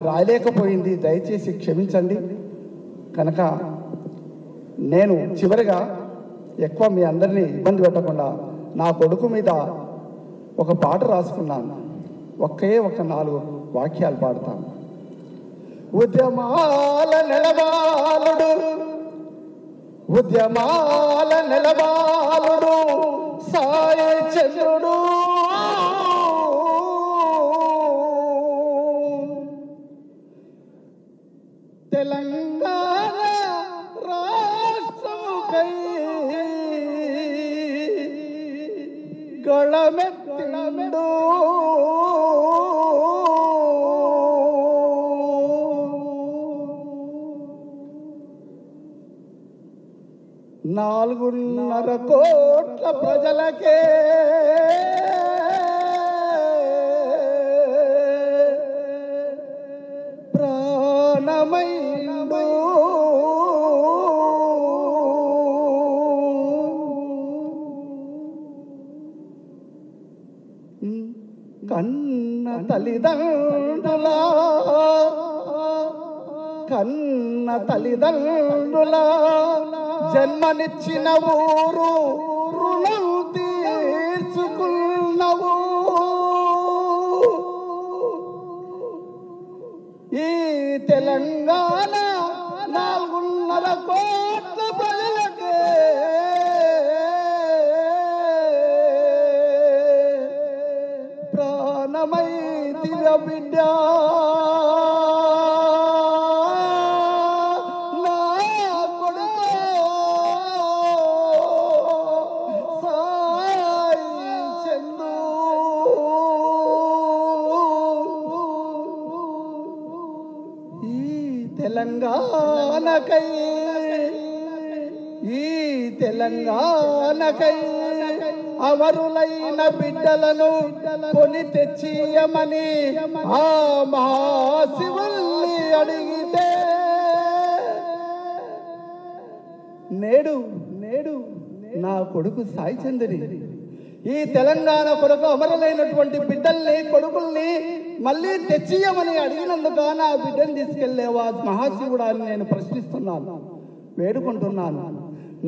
రాలేకపోయింది, దయచేసి క్షమించండి. కనుక నేను చివరిగా ఎక్కువ మీ అందరినీ ఇబ్బంది పెట్టకుండా నా కొడుకు మీద ఒక పాట రాసుకున్నాను. ఒకే ఒక 4 వాక్యాలు పాడతాను. ఉద్యమాల నెలవాలుడు, ఉద్యమాల నెలవాలుడు సాయ చంద్రుడు, తెలంగాణ రాష్ట్రముకై గళమెత్తిండు. నాలుగున్నర కోట్ల ప్రజలకే ప్రాణమైండు. కన్న తల్లిదండ్రుల జన్మనిచ్చిన ఊరు రుణం తీర్చుకున్నవు. ఈ తెలంగాణ 4.5 కోట్ల ప్రజలకే ప్రాణమైతివ బిడ్డ. తెలంగాణకై అమరులైన బిడ్డలను కొని తెచ్చియమని ఆ మహాశివుల్ని అడిగితే నేడు నా కొడుకు సాయి చంద్రుని ఈ తెలంగాణ కొరకు అమరులైనటువంటి బిడ్డల్ని, కొడుకుల్ని మళ్ళీ తెచ్చియమని అడిగినందుకు నా బిడ్డను తీసుకెళ్లేవా మహాశివుడా అని నేను ప్రశ్నిస్తున్నాను, వేడుకుంటున్నాను.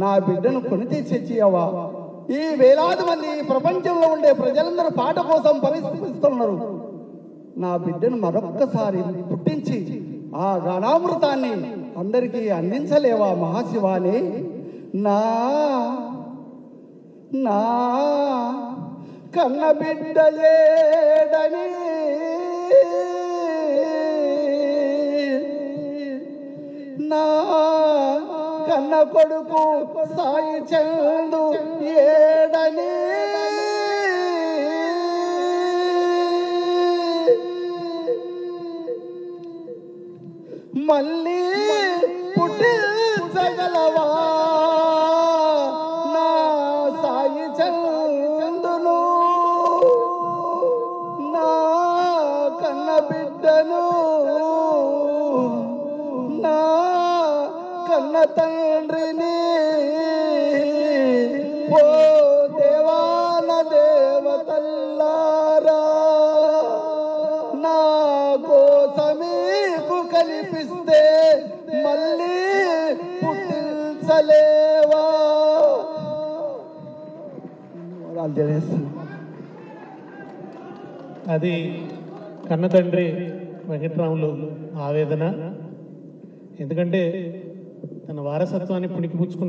నా బిడ్డను కొని తెచ్చియవా. ఈ వేలాది మంది ప్రపంచంలో ఉండే ప్రజలందరూ పాట కోసం పరిశ్రమిస్తున్నారు. నా బిడ్డను మరొక్కసారి పుట్టించి ఆ గానామృతాన్ని అందరికీ అందించలేవా మహాశివాని. నా కన్న బిడ్డ ఏడని నా కన్న కొడుకు సాయి చందు ఏడని మళ్ళీ పుట్టించగలవా నా సాయి చందును. నా కన్న బిడ్డను, నా కన్న తండ్రిని ఓ దేవాన దేవతల్లారా నా కోసమీకు కనిపిస్తే మళ్ళీ పుట్టించలేవా. అది కన్న తండ్రి వెంకట్రాములు ఆవేదన. ఎందుకంటే తన వారసత్వాన్ని పుణికిపుచ్చుకున్న